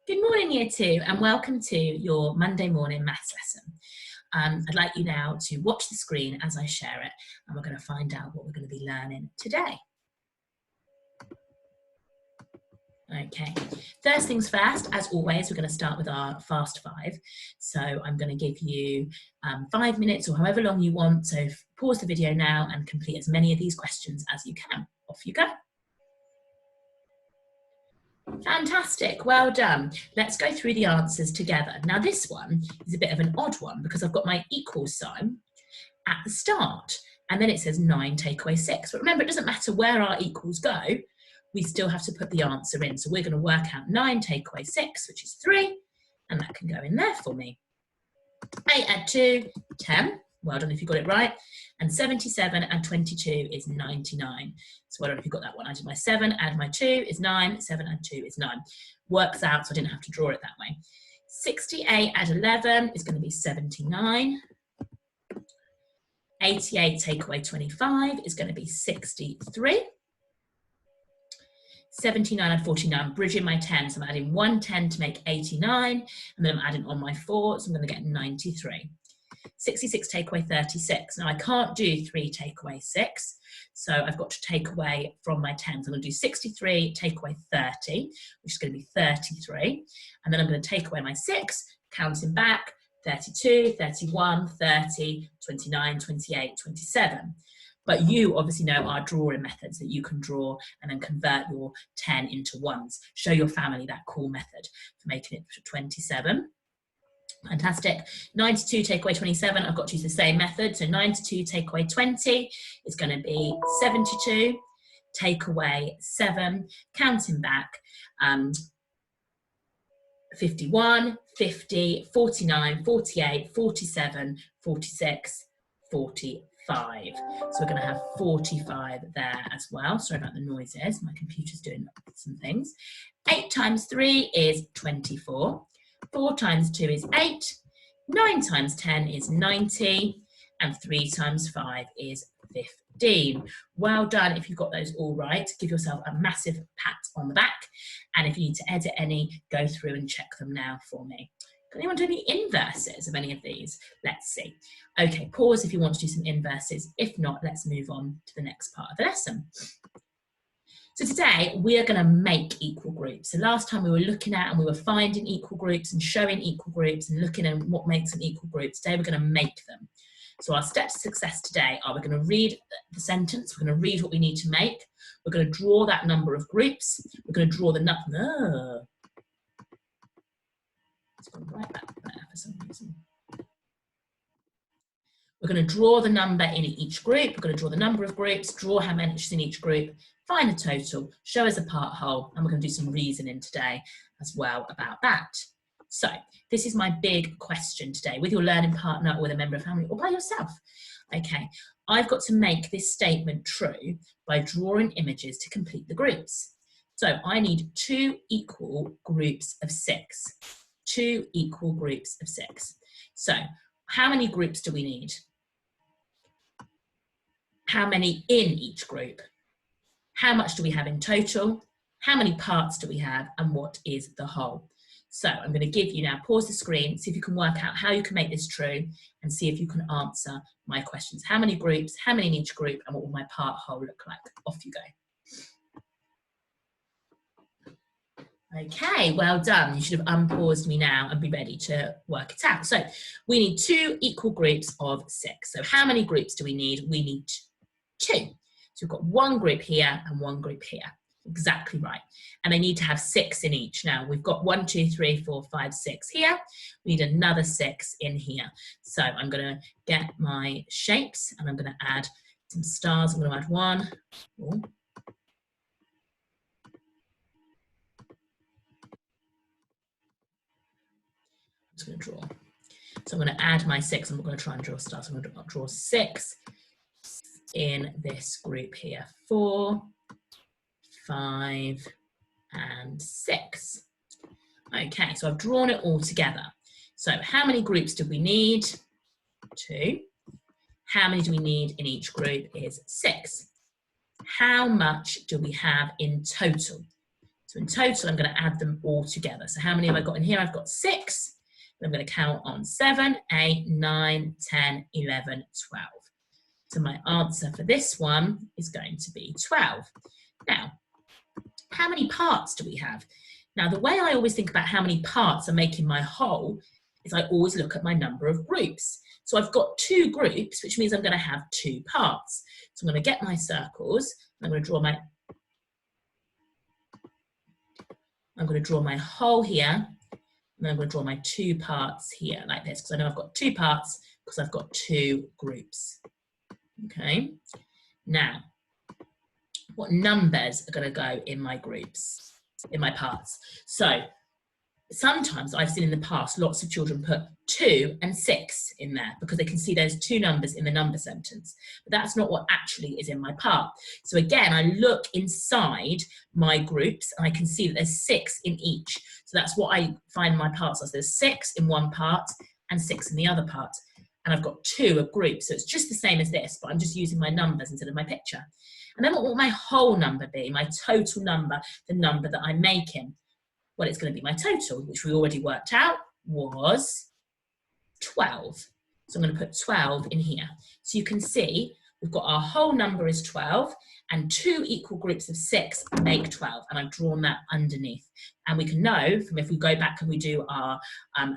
Good morning, Year 2, and welcome to your Monday morning maths lesson. I'd like you now to watch the screen as I share it, and we're going to find out what we're going to be learning today. Okay, first things first, as always, we're going to start with our fast five. So I'm going to give you 5 minutes or however long you want. So pause the video now and complete as many of these questions as you can. Off you go. Fantastic, well done. Let's go through the answers together. Now this one is a bit of an odd one because I've got my equals sign at the start and then it says 9 take away 6. But remember, it doesn't matter where our equals go, we still have to put the answer in. So we're going to work out 9 take away 6, which is 3, and that can go in there for me. 8 add 2, 10. Well done if you got it right. And 77 and 22 is 99. So well done if you got that one. I did my 7, add my 2 is 9, 7 add 2 is 9. Works out, so I didn't have to draw it that way. 68 add 11 is going to be 79. 88 take away 25 is going to be 63. 79 and 49, bridging my 10, so I'm adding 1 10 to make 89, and then I'm adding on my 4, so I'm going to get 93. 66 take away 36. Now I can't do 3 take away 6, so I've got to take away from my 10. So I'm going to do 63 take away 30, which is going to be 33, and then I'm going to take away my 6, counting back, 32, 31, 30, 29, 28, 27. But you obviously know our drawing methods that you can draw and then convert your 10 into ones. Show your family that cool method for making it 27. Fantastic. 92 take away 27, I've got to use the same method. So 92 take away 20 is going to be 72. Take away 7, counting back, 51, 50, 49, 48, 47, 46, 45. So we're going to have 45 there as well. Sorry about the noises, my computer's doing some things. 8 times 3 is 24. 4 times 2 is 8, 9 times 10 is 90, and 3 times 5 is 15. Well done if you've got those all right. Give yourself a massive pat on the back, and if you need to edit any, go through and check them now for me. Can anyone do any inverses of any of these? Let's see. Okay, pause if you want to do some inverses. If not, let's move on to the next part of the lesson. So today we are going to make equal groups. So last time we were looking at and we were finding equal groups and showing equal groups and looking at what makes an equal group. Today we're going to make them. So our steps to success today are we're going to read the sentence, we're going to read what we need to make, we're going to draw that number of groups, we're going to draw the number. It's gone right back there for some reason. We're going to draw the number in each group, we're going to draw the number of groups, draw how many is in each group, find the total, show us a part whole, and we're going to do some reasoning today as well about that. So this is my big question today, with your learning partner or with a member of family or by yourself. Okay, I've got to make this statement true by drawing images to complete the groups. So I need 2 equal groups of 6. 2 equal groups of 6. So how many groups do we need? How many in each group? How much do we have in total? How many parts do we have? And what is the whole? So I'm going to give you now, pause the screen, see if you can work out how you can make this true and see if you can answer my questions. How many groups, how many in each group, and what will my part whole look like? Off you go. Okay, well done. You should have unpaused me now and be ready to work it out. So we need 2 equal groups of 6. So how many groups do we need? We need 2. So we've got 1 group here and 1 group here. Exactly right. And they need to have 6 in each. Now we've got 1, 2, 3, 4, 5, 6 here. We need another 6 in here. So I'm going to get my shapes and I'm going to add some stars. I'm going to add 1. Ooh. I'm just going to draw. So I'm going to add my 6. I'm going to try and draw stars. I'm going to draw 6 in this group here. 4, 5, and 6. Okay, so I've drawn it all together. So how many groups do we need? 2. How many do we need in each group is 6. How much do we have in total? So in total, I'm going to add them all together. So how many have I got in here? I've got 6. I'm going to count on 7, 8, 9, 10, 11, 12. So my answer for this one is going to be 12. Now, how many parts do we have? Now, the way I always think about how many parts are making my whole is I always look at my number of groups. So I've got 2 groups, which means I'm going to have 2 parts. So I'm going to get my circles. I'm going to draw my whole here, and I'm going to draw my 2 parts here like this, because I know I've got 2 parts because I've got 2 groups. Okay. Now, what numbers are going to go in my groups, in my parts? So sometimes I've seen in the past lots of children put 2 and 6 in there because they can see there's 2 numbers in the number sentence, but that's not what actually is in my part. So again, I look inside my groups and I can see that there's 6 in each. So that's what I find in my parts. So there's 6 in one part and 6 in the other part, and I've got 2 of groups. So it's just the same as this, but I'm just using my numbers instead of my picture. And then what will my whole number be? My total number, the number that I'm making. Well, it's going to be my total, which we already worked out was 12. So I'm going to put 12 in here. So you can see we've got our whole number is 12, and 2 equal groups of 6 make 12. And I've drawn that underneath. And we can know from if we go back and we do our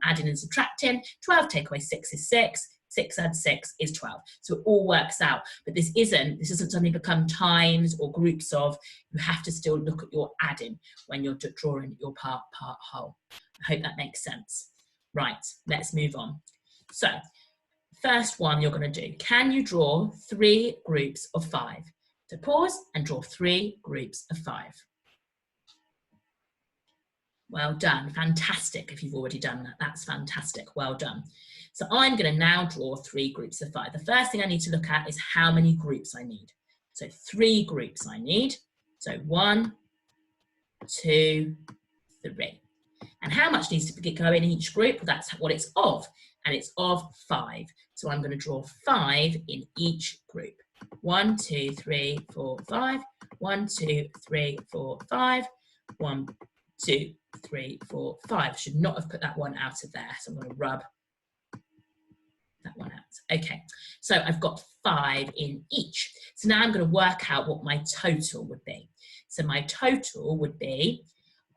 adding and subtracting, 12 take away 6 is 6. 6 add 6 is 12. So it all works out. But this doesn't suddenly become times or groups of. You have to still look at your adding when you're drawing your part whole. I hope that makes sense. Right, let's move on. So first one you're going to do. Can you draw 3 groups of 5? So pause and draw 3 groups of 5. Well done. Fantastic if you've already done that. That's fantastic. Well done. So I'm going to now draw 3 groups of 5. The first thing I need to look at is how many groups I need. So 3 groups I need. So 1, 2, 3. And how much needs to go in each group? Well, that's what it's of. And it's of 5. So I'm going to draw 5 in each group. 1, 2, 3, 4, 5. 1, 2, 3, 4, 5. 1, 2, 3, 4, 5. Should not have put that one out of there. So I'm going to rub that one out. Okay, so I've got 5 in each. So now I'm going to work out what my total would be. So my total would be,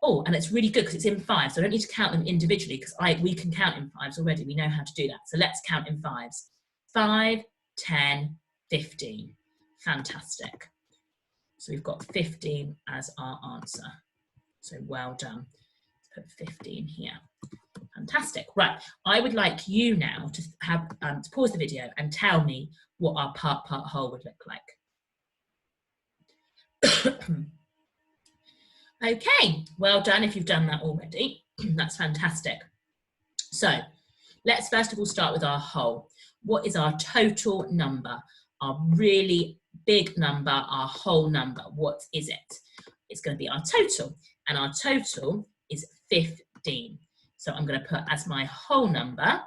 oh, and it's really good because it's in 5. So I don't need to count them individually because we can count in 5s already. We know how to do that. So let's count in 5s. 5, 10, 15. Fantastic. So we've got 15 as our answer. So well done. Let's put 15 here. Fantastic. Right. I would like you now to have to pause the video and tell me what our part whole would look like. Okay. Well done if you've done that already. That's fantastic. So let's first of all start with our whole. What is our total number? Our really big number, our whole number. What is it? It's going to be our total. And our total is 15. So I'm going to put as my whole number,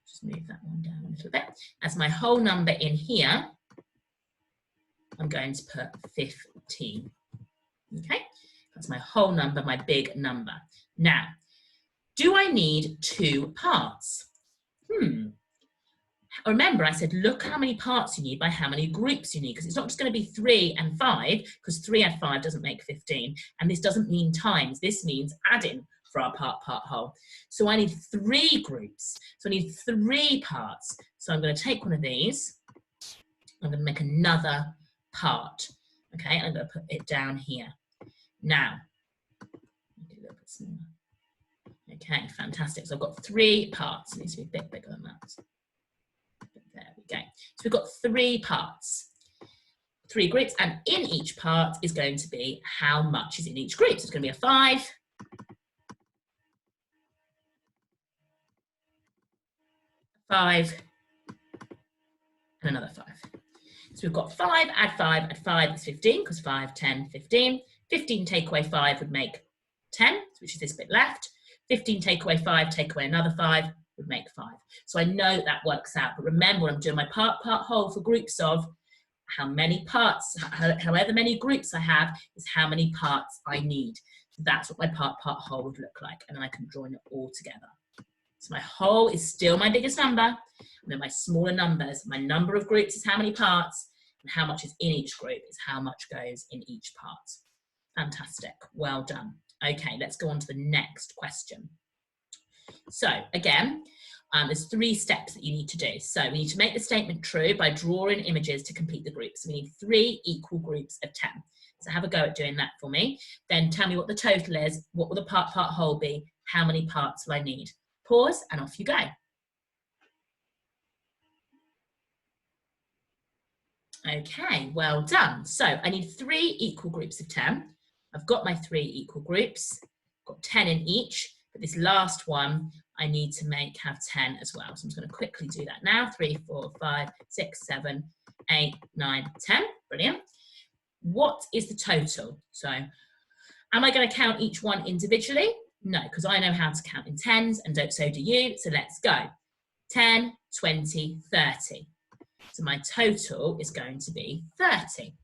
just move that one down a little bit, as my whole number in here, I'm going to put 15. Okay, that's my whole number, my big number. Now, do I need 2 parts? Remember, I said, look how many parts you need by how many groups you need, because it's not just going to be 3 and 5, because 3 and 5 doesn't make 15. And this doesn't mean times, this means adding for our part whole. So I need 3 groups. So I need 3 parts. So I'm going to take one of these. I'm going to make another part. Okay, I'm going to put it down here. Now, do a little bit smaller. Okay, fantastic. So I've got 3 parts. It needs to be a bit bigger than that. There we go. So we've got 3 parts, 3 groups, and in each part is going to be how much is in each group. So it's going to be a 5, 5, and another 5. So we've got 5, add 5 is 15, because 5, 10, 15. 15 take away 5 would make 10, which is this bit left. 15 take away 5, take away another 5, would make 5. So I know that works out. But remember, when I'm doing my part whole for groups of, how many parts, however many groups I have, is how many parts I need. So that's what my part whole would look like. And then I can join it all together. So my whole is still my biggest number. And then my smaller numbers, my number of groups is how many parts, and how much is in each group is how much goes in each part. Fantastic. Well done. Okay, let's go on to the next question. So again, there's 3 steps that you need to do. So we need to make the statement true by drawing images to complete the groups. So we need 3 equal groups of 10. So have a go at doing that for me. Then tell me what the total is. What will the part whole be? How many parts will I need? Pause and off you go. Okay, well done. So I need 3 equal groups of 10. I've got my 3 equal groups, got 10 in each, but this last one I need to have 10 as well. So I'm just going to quickly do that now. 3, 4, 5, 6, 7, 8, 9, 10. Brilliant. What is the total? So am I going to count each one individually? No, because I know how to count in tens, and so do you. So let's go. 10, 20, 30. So my total is going to be 30.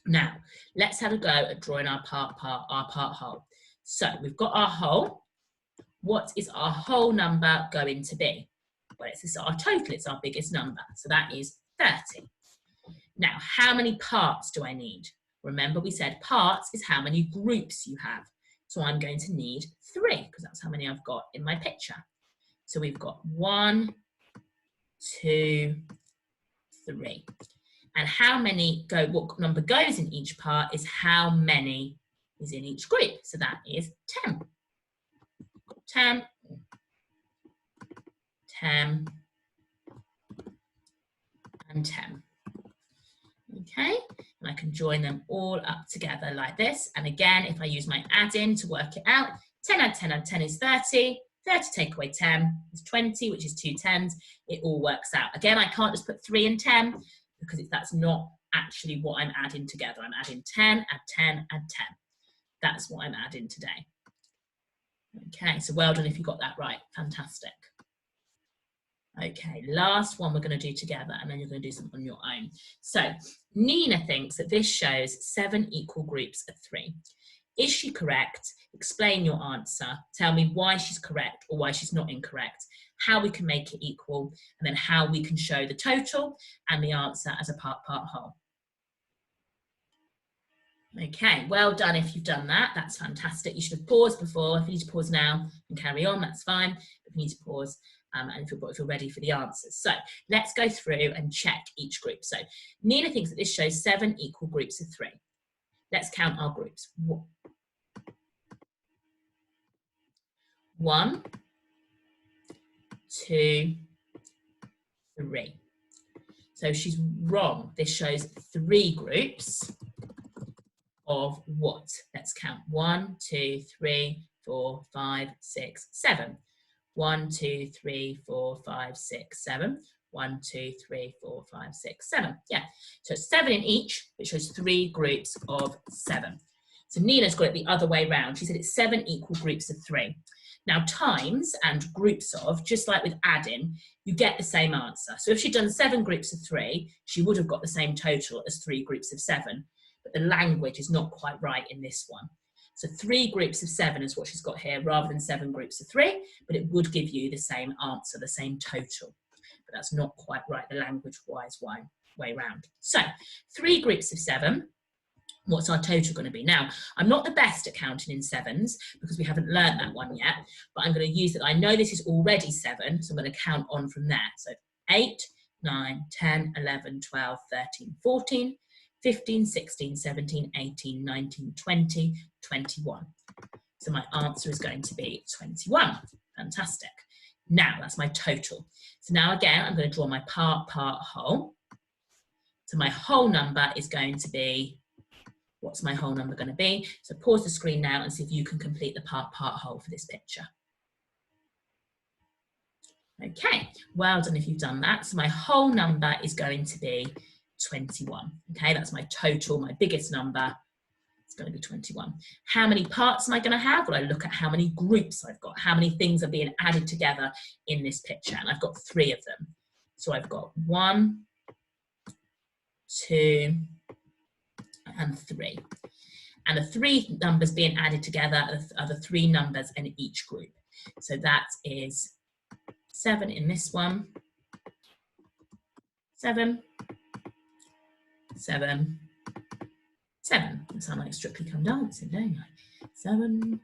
Now, let's have a go at drawing our part whole. So we've got our whole. What is our whole number going to be? Well, it's our total, it's our biggest number. So that is 30. Now, how many parts do I need? Remember, we said parts is how many groups you have. So I'm going to need 3, because that's how many I've got in my picture. So we've got 1, 2, 3. And how many what number goes in each part is how many is in each group. So that is 10. 10, 10, and 10. Okay, and I can join them all up together like this. And again, if I use my add-in to work it out, 10 add 10 add 10 is 30. 30 take away 10 is 20, which is 2 10s. It all works out. Again, I can't just put 3 and 10 because that's not actually what I'm adding together. I'm adding 10, add 10, add 10. That's what I'm adding today. Okay, so well done if you got that right. Fantastic. Okay, last one we're going to do together, and then you're going to do something on your own. So Nina thinks that this shows 7 equal groups of 3. Is she correct? Explain your answer. Tell me why she's correct or why she's not incorrect, how we can make it equal, and then how we can show the total and the answer as a part whole. Okay, well done if you've done that. That's fantastic. You should have paused before. If you need to pause now and carry on, that's fine. If you need to pause, and if you're ready for the answers. So let's go through and check each group. So Nina thinks that this shows 7 equal groups of 3. Let's count our groups. 1, 2, 3. So she's wrong. This shows 3 groups of what? Let's count. 1, 2, 3, 4, 5, 6, 7. 1, 2, 3, 4, 5, 6, 7. 1, 2, 3, 4, 5, 6, 7. Yeah, so it's 7 in each, which shows 3 groups of 7. So Nina's got it the other way round. She said it's 7 equal groups of 3. Now times and groups of, just like with adding, you get the same answer. So if she'd done 7 groups of 3, she would have got the same total as 3 groups of 7. But the language is not quite right in this one. So 3 groups of 7 is what she's got here, rather than 7 groups of 3, but it would give you the same answer, the same total. But that's not quite right, the language-wise way round. So 3 groups of 7, what's our total going to be? Now, I'm not the best at counting in 7s because we haven't learned that one yet, but I'm going to use it. I know this is already 7, so I'm going to count on from there. So 8, 9, 10, 11, 12, 13, 14, 15, 16, 17, 18, 19, 20, 21. So my answer is going to be 21. Fantastic. Now that's my total. So now again, I'm going to draw my part whole. So my whole number is going to be, what's my whole number going to be? So pause the screen now and see if you can complete the part whole for this picture. Okay, well done if you've done that. So my whole number is going to be 21. Okay, that's my total, my biggest number. It's going to be 21. How many parts am I going to have? Well, I look at how many groups I've got, how many things are being added together in this picture, and I've got 3 of them. So I've got 1, 2, and 3. And the 3 numbers being added together are the 3 numbers in each group. So that is 7 in this one, 7, 7, 7. It sounds like Strictly Come Dancing, don't I? 7.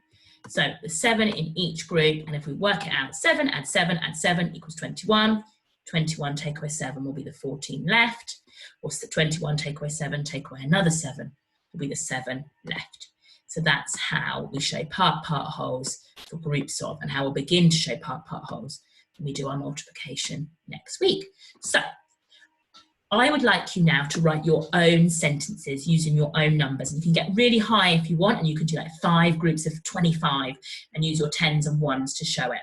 So the 7 in each group, and if we work it out, 7 add 7 add 7 equals 21. 21 take away 7 will be the 14 left, or 21 take away 7, take away another 7 will be the 7 left. So that's how we show part-part wholes for groups of, and how we'll begin to show part-part wholes when we do our multiplication next week. So I would like you now to write your own sentences using your own numbers. And you can get really high if you want, and you can do like 5 groups of 25 and use your 10s and 1s to show it.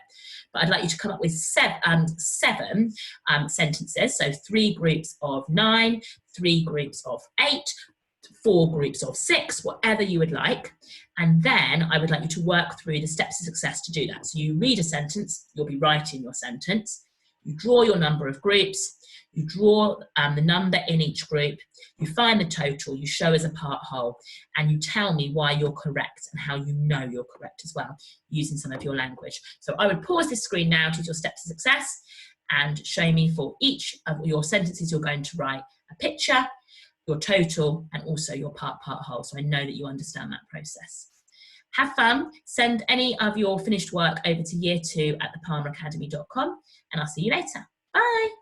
But I'd like you to come up with 7 sentences. So 3 groups of 9, 3 groups of 8, 4 groups of 6, whatever you would like. And then I would like you to work through the steps to success to do that. So you read a sentence, you'll be writing your sentence, you draw your number of groups, you draw the number in each group, you find the total, you show as a part whole, and you tell me why you're correct and how you know you're correct as well, using some of your language. So I would pause this screen now to use your steps to success and show me for each of your sentences you're going to write a picture, your total, and also your part-part whole, so I know that you understand that process. Have fun. Send any of your finished work over to year 2 at thepalmeracademy.com, and I'll see you later. Bye.